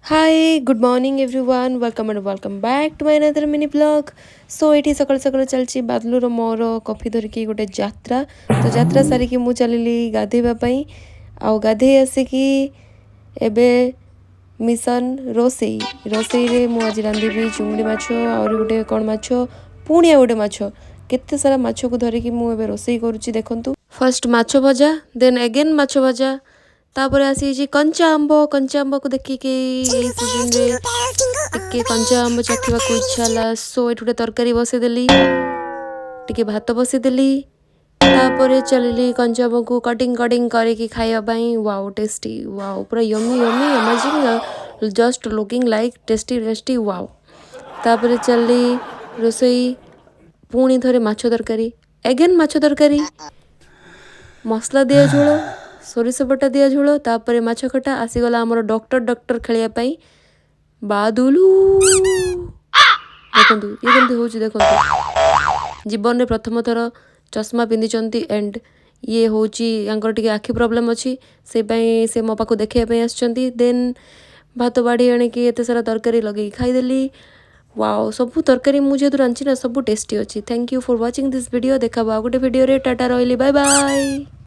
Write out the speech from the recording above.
Hi, good morning everyone. Welcome and welcome back to my another mini vlog. So ଏଠି ସକାଳୁ ସକାଳୁ ଚାଲିଛି ବାଦଲୁର ମୋର କଫି ଧରିକି ଗୋଟେ ଯାତ୍ରା ତ ଯାତ୍ରା ସାରିକି ମୁଁ ଚାଲିଲି ଗାଧେଇବା ପାଇଁ ଆଉ ଗାଧେଇ ଆସିକି ଏବେ ମିଶନ ରୋଷେଇରେ ମୁଁ ଆଜି ରାନ୍ଧିବି ଚୁଙ୍ଗୁଡ଼ି ମାଛ ଆହୁରି ଗୋଟେ କ'ଣ ମାଛ ପୁଣି ଆଉ ଗୋଟେ ମାଛ କେତେ ସାରା ମାଛକୁ ଧରିକି ମୁଁ ଏବେ ରୋଷେଇ କରୁଛି ଦେଖନ୍ତୁ ଫାର୍ଷ୍ଟ ମାଛ ଭଜା ଦେନ୍ ଏଗେନ୍ ମାଛ ଭଜା ତାପରେ ଆସିଯାଇଛି କଞ୍ଚା ଆମ୍ବକୁ ଦେଖିକି ଏଇ ସିଜନରେ ଟିକେ କଞ୍ଚା ଆମ୍ବ ଚାଖିବାକୁ ଇଚ୍ଛା ହେଲା ସୋ ଏଠି ଗୋଟେ ତରକାରୀ ବସେଇଦେଲି ଟିକେ ଭାତ ବସେଇଦେଲି ତାପରେ ଚାଲିଲି କଞ୍ଚା ଆମ୍ବକୁ କଟିଂ କରିକି ଖାଇବା ପାଇଁ ୱାଓ ଟେଷ୍ଟି ୱାଓ ପୁରା yummy amazing just looking like tasty wow ତାପରେ ଚାଲିଲି ରୋଷେଇ ପୁଣି ଥରେ ମାଛ ତରକାରୀ ଏଗେନ୍ ମାଛ ତରକାରୀ ମସଲା ଦିଆ ଝୋଳ ସୋରିଷ ବଟା ଦିଆ ଝୋଳ ତାପରେ ମାଛ ଖଟା ଆସିଗଲା ଆମର ଡକ୍ଟର ଖେଳିବା ପାଇଁ ବାଦୁଲୁ ଦେଖନ୍ତୁ ଇଏ କେମିତି ହେଉଛି ଦେଖନ୍ତୁ ଜୀବନରେ ପ୍ରଥମ ଥର ଚଷମା ପିନ୍ଧିଛନ୍ତି ଏଣ୍ଡ ଇଏ ହେଉଛି ୟାଙ୍କର ଟିକେ ଆଖି ପ୍ରୋବ୍ଲେମ୍ ଅଛି ସେପାଇଁ ସେ ମୋ ପାଖକୁ ଦେଖିବା ପାଇଁ ଆସିଛନ୍ତି ଦେନ୍ ଭାତ ବାଢ଼ି ଆଣିକି ଏତେ ସାରା ତରକାରୀ ଲଗେଇକି ଖାଇଦେଲି ୱାଓ ସବୁ ତରକାରୀ ମୁଁ ଯେହେତୁ ରାନ୍ଧିଛି ନା ସବୁ ଟେଷ୍ଟି ଅଛି thank you for watching this video ଦେଖାବା ଆଉ ଗୋଟେ ଭିଡ଼ିଓରେ ଟାଟା ରହିଲି ବାଏ ବାଏ।